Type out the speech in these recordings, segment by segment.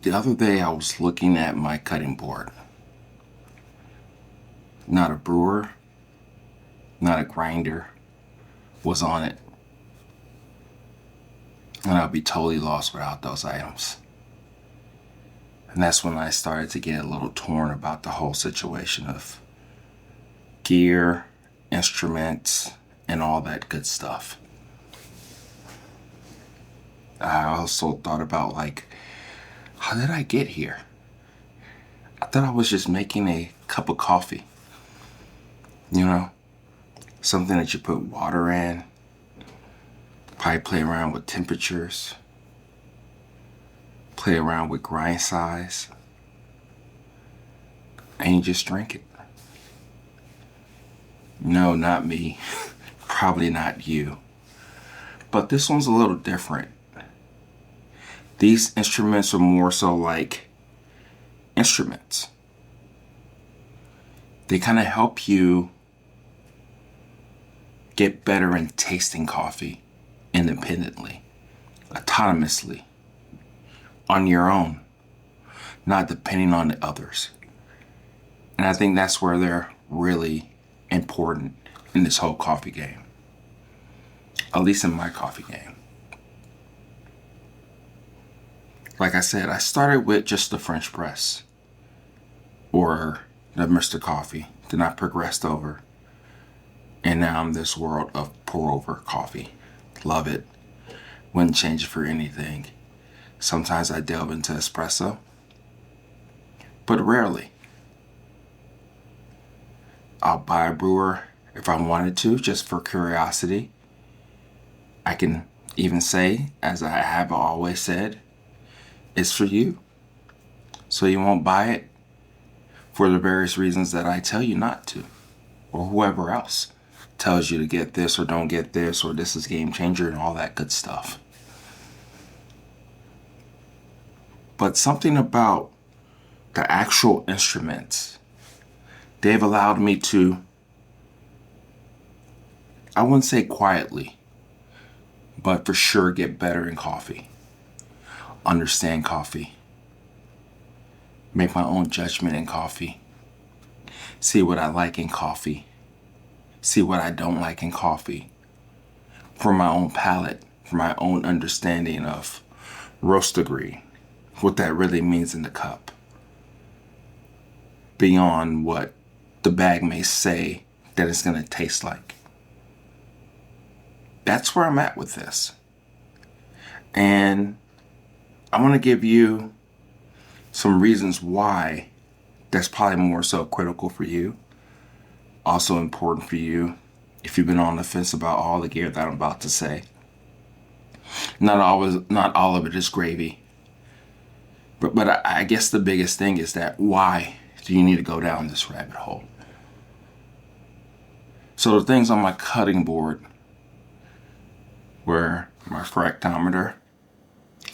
The other day I was looking at my cutting board. Not a brewer, not a grinder was on it. And I'd be totally lost without those items. And that's when I started to get a little torn about the whole situation of gear, instruments, and all that good stuff. I also thought about, like, how did I get here? I thought I was just making a cup of coffee. You know, something that you put water in, probably play around with temperatures, play around with grind size, and you just drink it. No, not me. Probably not you. But this one's a little different. These instruments are more so like instruments. They kind of help you get better in tasting coffee independently, autonomously, on your own, not depending on the others. And I think that's where they're really important in this whole coffee game, at least in my coffee game. Like I said, I started with just the French press or the Mr. Coffee. Then I progressed over. And now I'm this world of pour over coffee. Love it. Wouldn't change it for anything. Sometimes I delve into espresso, but rarely. I'll buy a brewer if I wanted to, just for curiosity. I can even say, as I have always said, it's for you. So you won't buy it for the various reasons that I tell you not to, or whoever else tells you to get this or don't get this, or this is game changer and all that good stuff. But something about the actual instruments, they've allowed me to, I wouldn't say quietly, but for sure get better in coffee, understand coffee, make my own judgment in coffee, see what I like in coffee, see what I don't like in coffee, for my own palate, for my own understanding of roast degree, what that really means in the cup, beyond what the bag may say that it's going to taste like. That's where I'm at with this. And I want to give you some reasons why that's probably more so critical for you. Also important for you if you've been on the fence about all the gear that I'm about to say. Not all of it is gravy. But I guess the biggest thing is that why do you need to go down this rabbit hole? So the things on my cutting board were my refractometer.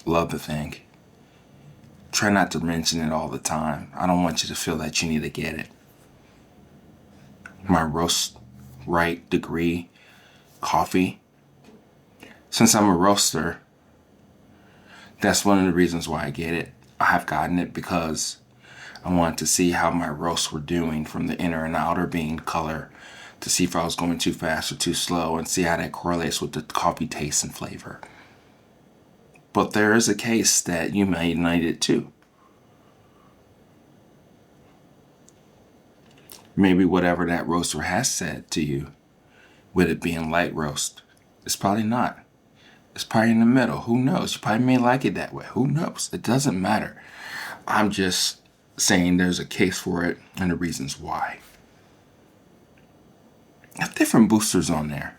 Love the thing. Try not to mention it all the time. I don't want you to feel that you need to get it. My roast right degree coffee. Since I'm a roaster, that's one of the reasons why I get it. I have gotten it because I wanted to see how my roasts were doing from the inner and outer bean color, to see if I was going too fast or too slow, and see how that correlates with the coffee taste and flavor. But there is a case that you may need it too. Maybe whatever that roaster has said to you, with it being light roast, it's probably not. It's probably in the middle. Who knows? You probably may like it that way. Who knows? It doesn't matter. I'm just saying there's a case for it and the reasons why. I have different boosters on there.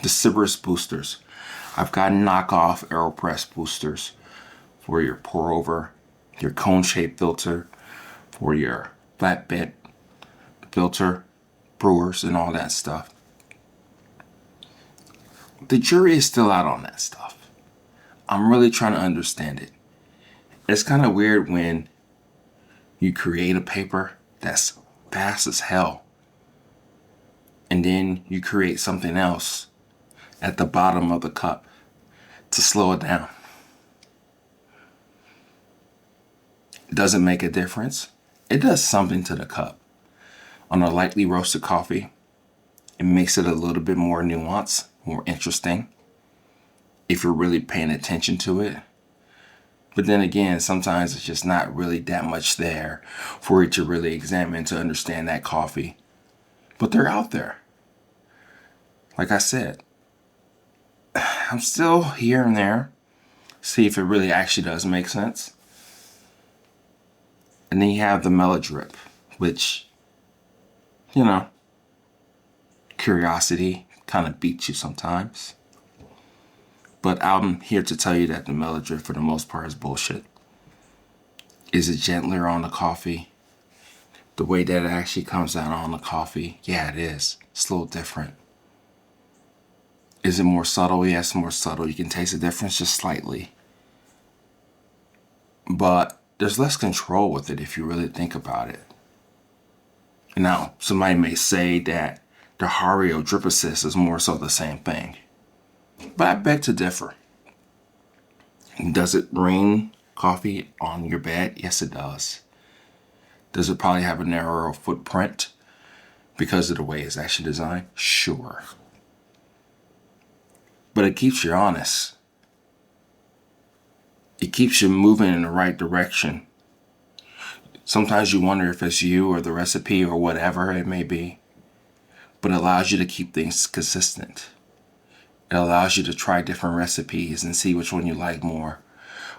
The Cerberus boosters. I've got knockoff AeroPress boosters for your pour over, your cone shaped filter, for your flatbed filter, brewers, and all that stuff. The jury is still out on that stuff. I'm really trying to understand it. It's kind of weird when you create a paper that's fast as hell, and then you create something else at the bottom of the cup to slow it down. Does it make a difference? It does something to the cup. On a lightly roasted coffee, it makes it a little bit more nuanced, more interesting, if you're really paying attention to it. But then again, sometimes it's just not really that much there for you to really examine to understand that coffee. But they're out there. Like I said, I'm still here and there, see if it really actually does make sense. And then you have the Melodrip, which, curiosity kind of beats you sometimes. But I'm here to tell you that the Melodrip, for the most part, is bullshit. Is it gentler on the coffee? The way that it actually comes out on the coffee? Yeah, it is. It's a little different. Is it more subtle? Yes, more subtle. You can taste the difference just slightly. But there's less control with it if you really think about it. Now, somebody may say that the Hario Drip Assist is more so the same thing. But I beg to differ. Does it rain coffee on your bed? Yes, it does. Does it probably have a narrower footprint because of the way it's actually designed? Sure. But it keeps you honest. It keeps you moving in the right direction. Sometimes you wonder if it's you or the recipe or whatever it may be. But it allows you to keep things consistent. It allows you to try different recipes and see which one you like more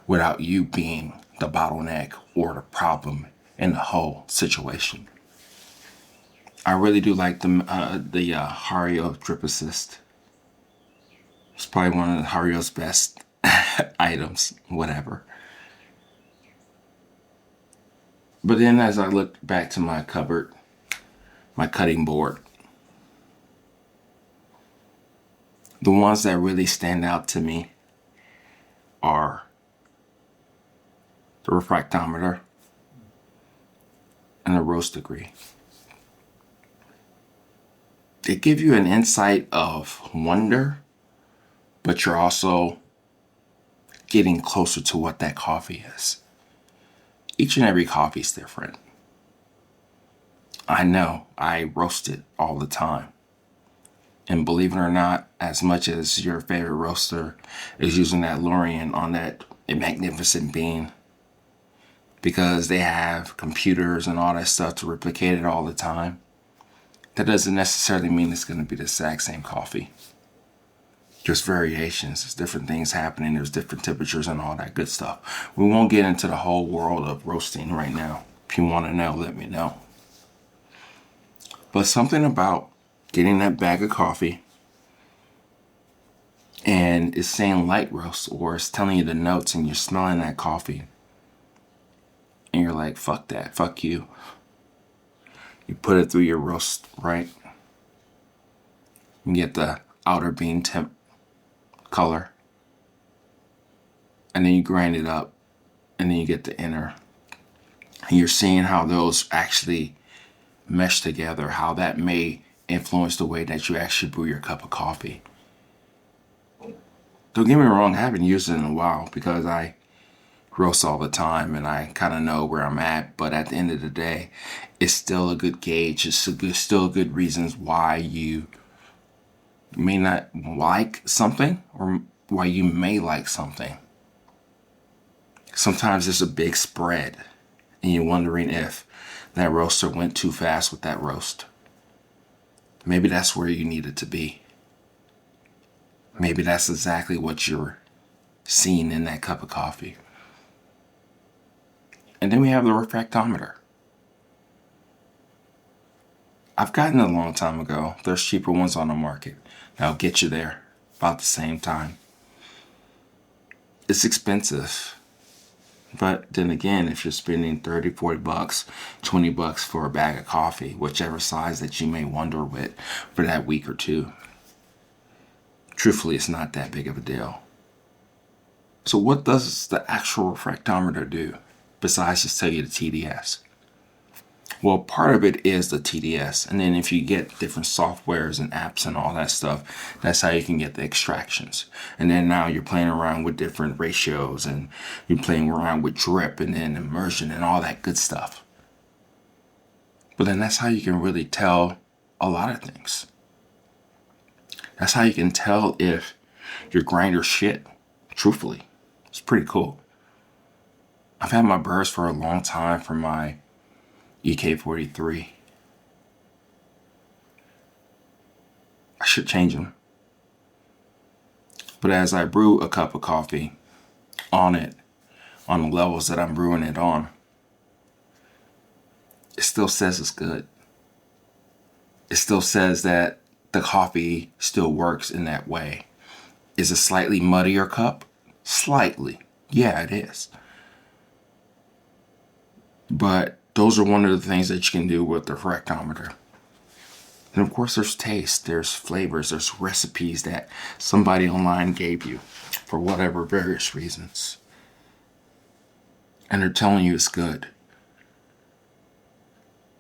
without you being the bottleneck or the problem in the whole situation. I really do like the Hario Drip Assist. It's probably one of Hario's best items, whatever. But then as I look back to my cupboard, my cutting board, the ones that really stand out to me are the refractometer and the roast degree. They give you an insight of wonder, but you're also getting closer to what that coffee is. Each and every coffee is different. I know, I roast it all the time. And believe it or not, as much as your favorite roaster is using that Lorian on that magnificent bean, because they have computers and all that stuff to replicate it all the time, that doesn't necessarily mean it's going to be the exact same coffee. There's variations, there's different things happening, there's different temperatures and all that good stuff. We won't get into the whole world of roasting right now. If you want to know, let me know. But something about getting that bag of coffee and it's saying light roast or it's telling you the notes and you're smelling that coffee and you're like, fuck that, fuck you. You put it through your roast, right? You get the outer bean temp color and then you grind it up and then you get the inner. And you're seeing how those actually mesh together, how that may influence the way that you actually brew your cup of coffee. Don't get me wrong, I haven't used it in a while because I roast all the time and I kind of know where I'm at, but at the end of the day, it's still a good gauge. It's still good reasons why you may not like something or why you may like something. Sometimes there's a big spread and you're wondering if that roaster went too fast with that roast. Maybe that's where you need it to be. Maybe that's exactly what you're seeing in that cup of coffee. And then we have the refractometer. I've gotten it a long time ago. There's cheaper ones on the market. That'll get you there about the same time. It's expensive. But then again, if you're spending 30, 40 bucks, 20 bucks for a bag of coffee, whichever size that you may wonder with for that week or two, truthfully, it's not that big of a deal. So what does the actual refractometer do besides just tell you the TDS? Well, part of it is the TDS. And then if you get different softwares and apps and all that stuff, that's how you can get the extractions. And then now you're playing around with different ratios and you're playing around with drip and then immersion and all that good stuff. But then that's how you can really tell a lot of things. That's how you can tell if your grinder's shit, truthfully. It's pretty cool. I've had my burrs for a long time for my EK43. I should change them. But as I brew a cup of coffee on it, on the levels that I'm brewing it on, it still says it's good. It still says that the coffee still works in that way. Is a slightly muddier cup? Slightly. Yeah, it is. But those are one of the things that you can do with the refractometer. And of course, there's taste, there's flavors, there's recipes that somebody online gave you for whatever various reasons. And they're telling you it's good.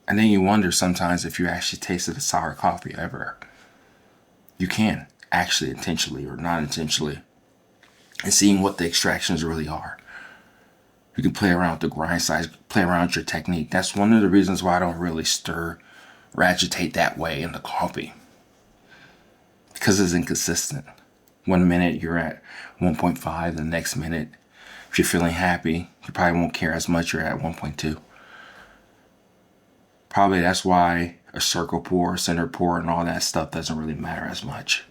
And then you wonder sometimes if you actually tasted a sour coffee ever. You can, actually, intentionally or not intentionally, and seeing what the extractions really are. You can play around with the grind size, play around with your technique. That's one of the reasons why I don't really stir or agitate that way in the coffee. Because it's inconsistent. 1 minute you're at 1.5, the next minute, if you're feeling happy, you probably won't care as much, you're at 1.2. Probably that's why a circle pour, center pour, and all that stuff doesn't really matter as much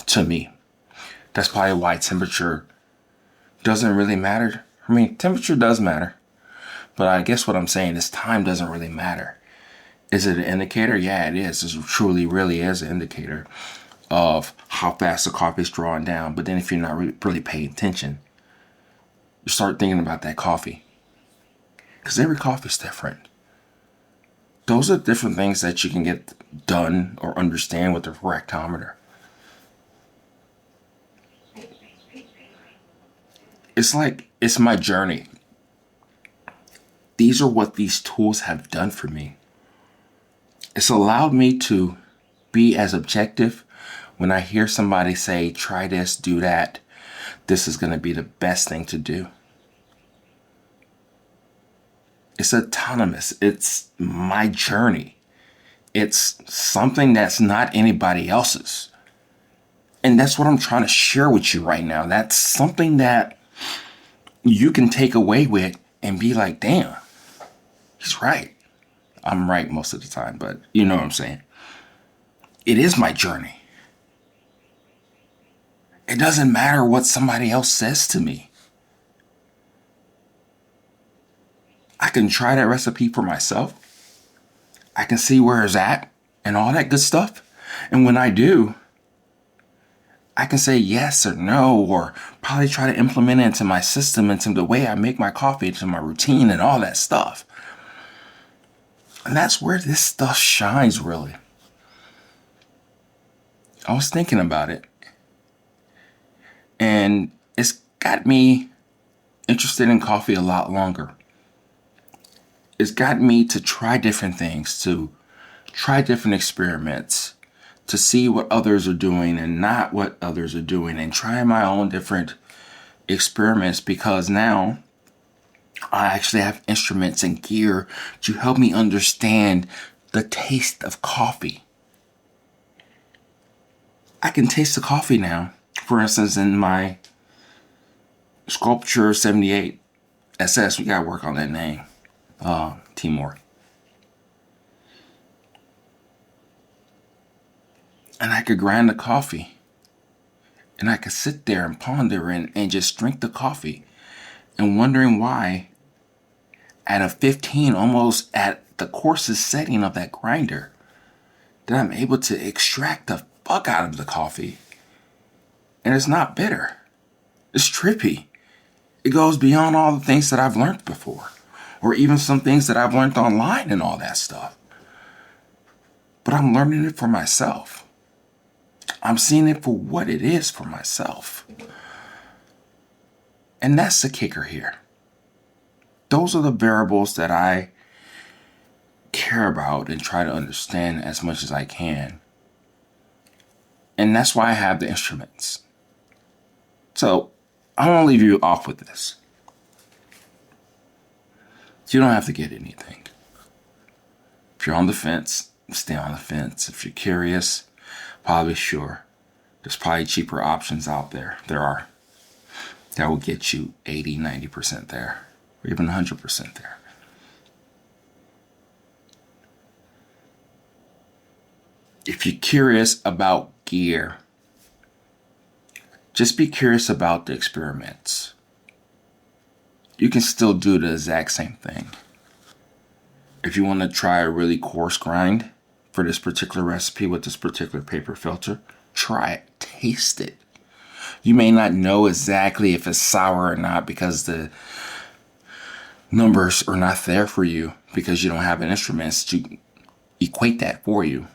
to me. That's probably why temperature doesn't really matter. I mean, temperature does matter, but I guess what I'm saying is time doesn't really matter. Is it an indicator? Yeah, it is. It truly, really is an indicator of how fast the coffee is drawing down. But then if you're not really paying attention, you start thinking about that coffee. Because every coffee is different. Those are different things that you can get done or understand with the refractometer. It's like, it's my journey. These are what these tools have done for me. It's allowed me to be as objective when I hear somebody say, try this, do that. This is going to be the best thing to do. It's autonomous. It's my journey. It's something that's not anybody else's. And that's what I'm trying to share with you right now. That's something that you can take away with and be like, damn, he's right. I'm right most of the time, but you know what I'm saying. It is my journey. It doesn't matter what somebody else says to me. I can try that recipe for myself. I can see where it's at and all that good stuff. And when I do, I can say yes or no, or probably try to implement it into my system, into the way I make my coffee, into my routine and all that stuff. And that's where this stuff shines, really. I was thinking about it, and it's got me interested in coffee a lot longer. It's got me to try different things, to try different experiments, to see what others are doing and not what others are doing, and try my own different experiments, because now I actually have instruments and gear to help me understand the taste of coffee. I can taste the coffee now. For instance, in my Sculpture 78 SS, we gotta work on that name. Timor. And I could grind the coffee. And I could sit there and ponder and just drink the coffee. And wondering why, at a 15, almost at the coarsest setting of that grinder, that I'm able to extract the fuck out of the coffee. And it's not bitter. It's trippy. It goes beyond all the things that I've learned before. Or even some things that I've learned online and all that stuff. But I'm learning it for myself. I'm seeing it for what it is for myself. And that's the kicker here. Those are the variables that I care care about and try to understand as much as I can. And that's why I have the instruments. So I want to leave you off with this. You don't have to get anything. If you're on the fence, stay on the fence. If you're curious, probably sure. There's probably cheaper options out there. There are. That will get you 80, 90% there, or even 100% there. If you're curious about gear, just be curious about the experiments. You can still do the exact same thing. If you want to try a really coarse grind for this particular recipe with this particular paper filter, try it, taste it. You may not know exactly if it's sour or not because the numbers are not there for you because you don't have an instrument to equate that for you.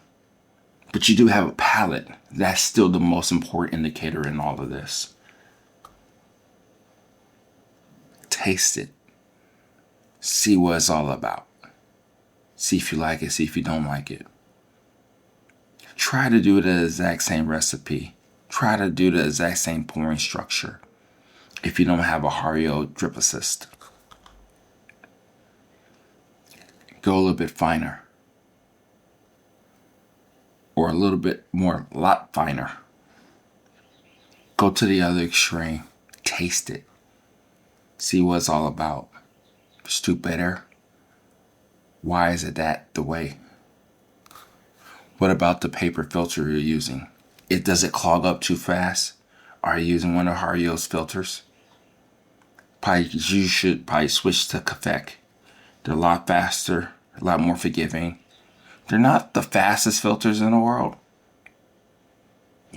But you do have a palate. That's still the most important indicator in all of this. Taste it. See what it's all about. See if you like it, see if you don't like it. Try to do the exact same recipe. Try to do the exact same pouring structure if you don't have a Hario Drip Assist. Go a little bit finer. Or a little bit more, a lot finer. Go to the other extreme. Taste it. See what it's all about. If it's too bitter, why is it that the way? What about the paper filter you're using? Does it clog up too fast? Are you using one of Hario's filters? You should probably switch to Kafek. They're a lot faster, a lot more forgiving. They're not the fastest filters in the world,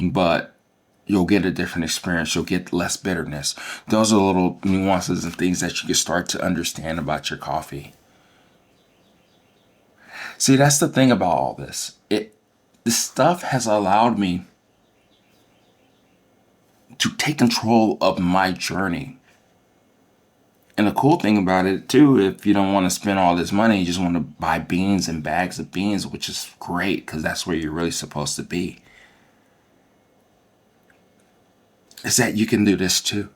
but you'll get a different experience. You'll get less bitterness. Those are little nuances and things that you can start to understand about your coffee. See, that's the thing about all this. This stuff has allowed me to take control of my journey. And the cool thing about it too, if you don't want to spend all this money, you just want to buy beans and bags of beans, which is great because that's where you're really supposed to be, is that you can do this too.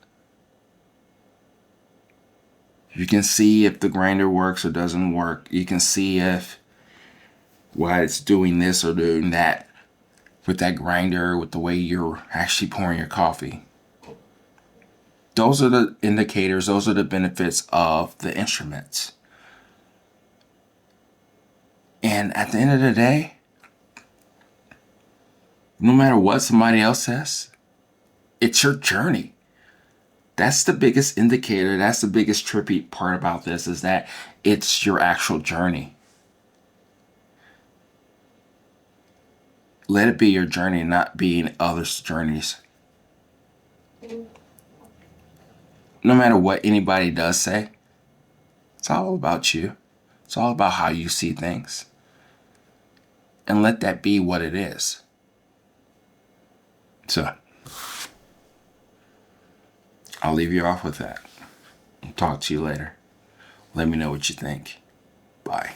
You can see if the grinder works or doesn't work. You can see if why it's doing this or doing that with that grinder, with the way you're actually pouring your coffee. Those are the indicators, those are the benefits of the instruments. And at the end of the day, no matter what somebody else says, it's your journey. That's the biggest indicator, that's the biggest trippy part about this, is that it's your actual journey. Let it be your journey, not being others' journeys. No matter what anybody does say, it's all about you. It's all about how you see things. And let that be what it is. So, I'll leave you off with that. Talk to you later. Let me know what you think. Bye.